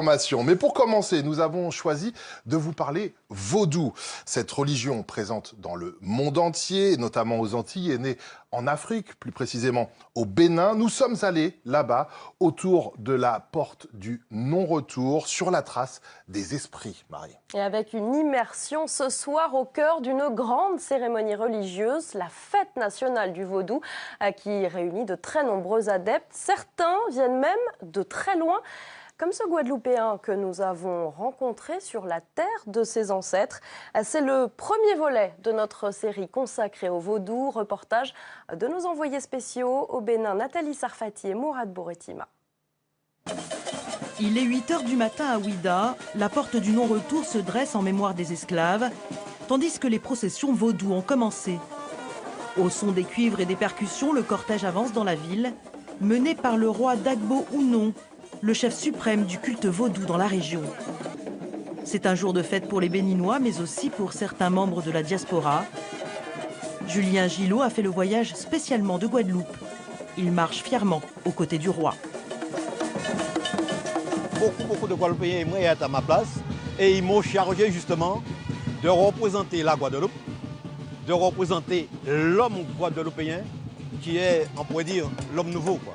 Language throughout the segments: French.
Mais pour commencer, nous avons choisi de vous parler vaudou. Cette religion présente dans le monde entier, notamment aux Antilles, est née en Afrique, plus précisément au Bénin. Nous sommes allés là-bas, autour de la porte du non-retour, sur la trace des esprits, Marie. Et avec une immersion ce soir au cœur d'une grande cérémonie religieuse, la fête nationale du vaudou, qui réunit de très nombreux adeptes. Certains viennent même de très loin, comme ce Guadeloupéen que nous avons rencontré sur la terre de ses ancêtres. C'est le premier volet de notre série consacrée au vaudou, reportage de nos envoyés spéciaux au Bénin, Nathalie Sarfati et Mourad Bouretima. Il est 8 h du matin à Ouida, la porte du non-retour se dresse en mémoire des esclaves, tandis que les processions vaudou ont commencé. Au son des cuivres et des percussions, le cortège avance dans la ville, mené par le roi Dagbo Ounon, le chef suprême du culte vaudou dans la région. C'est un jour de fête pour les Béninois, mais aussi pour certains membres de la diaspora. Julien Gillot a fait le voyage spécialement de Guadeloupe. Il marche fièrement aux côtés du roi. Beaucoup de Guadeloupéens sont à ma place et ils m'ont chargé justement de représenter la Guadeloupe, de représenter l'homme guadeloupéen qui est, on pourrait dire, l'homme nouveau, quoi.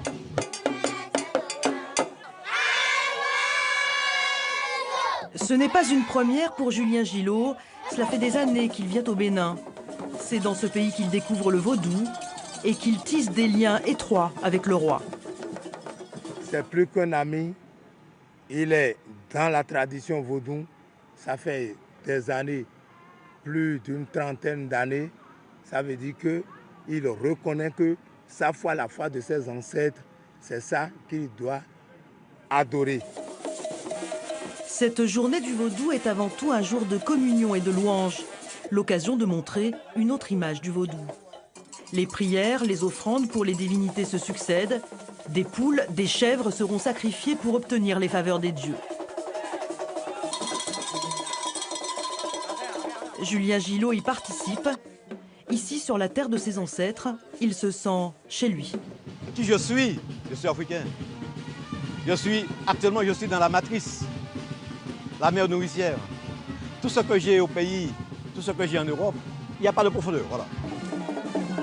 Ce n'est pas une première pour Julien Gillot. Cela fait des années qu'il vient au Bénin. C'est dans ce pays qu'il découvre le vaudou et qu'il tisse des liens étroits avec le roi. C'est plus qu'un ami. Il est dans la tradition vaudou. Ça fait des années, plus d'une trentaine d'années. Ça veut dire qu'il reconnaît que sa foi, la foi de ses ancêtres, c'est ça qu'il doit adorer. Cette journée du vaudou est avant tout un jour de communion et de louange, l'occasion de montrer une autre image du vaudou. Les prières, les offrandes pour les divinités se succèdent. Des poules, des chèvres seront sacrifiées pour obtenir les faveurs des dieux. Julien Gillot y participe. Ici, sur la terre de ses ancêtres, il se sent chez lui. Qui je suis africain. Actuellement, je suis dans la matrice. La mère nourricière. Tout ce que j'ai au pays, tout ce que j'ai en Europe, il n'y a pas de profondeur, voilà.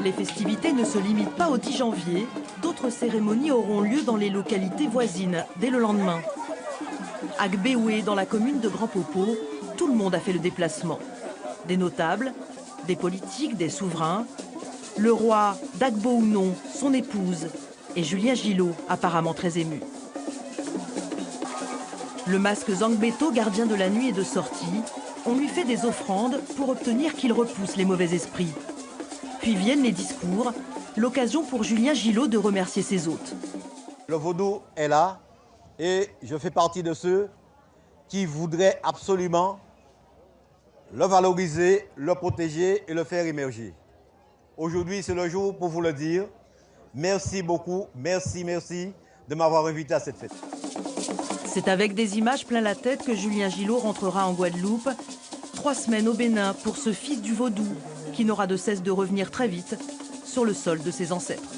Les festivités ne se limitent pas au 10 janvier. D'autres cérémonies auront lieu dans les localités voisines dès le lendemain. À Gbéoué, dans la commune de Grand Popo, tout le monde a fait le déplacement. Des notables, des politiques, des souverains. Le roi Dagbo Ounon, son épouse, et Julien Gillot, apparemment très ému. Le masque Zangbeto, gardien de la nuit et de sortie, on lui fait des offrandes pour obtenir qu'il repousse les mauvais esprits. Puis viennent les discours, l'occasion pour Julien Gillot de remercier ses hôtes. Le vaudou est là et je fais partie de ceux qui voudraient absolument le valoriser, le protéger et le faire émerger. Aujourd'hui, c'est le jour pour vous le dire. Merci beaucoup, merci de m'avoir invité à cette fête. C'est avec des images plein la tête que Julien Gillot rentrera en Guadeloupe. 3 semaines au Bénin pour ce fils du vaudou qui n'aura de cesse de revenir très vite sur le sol de ses ancêtres.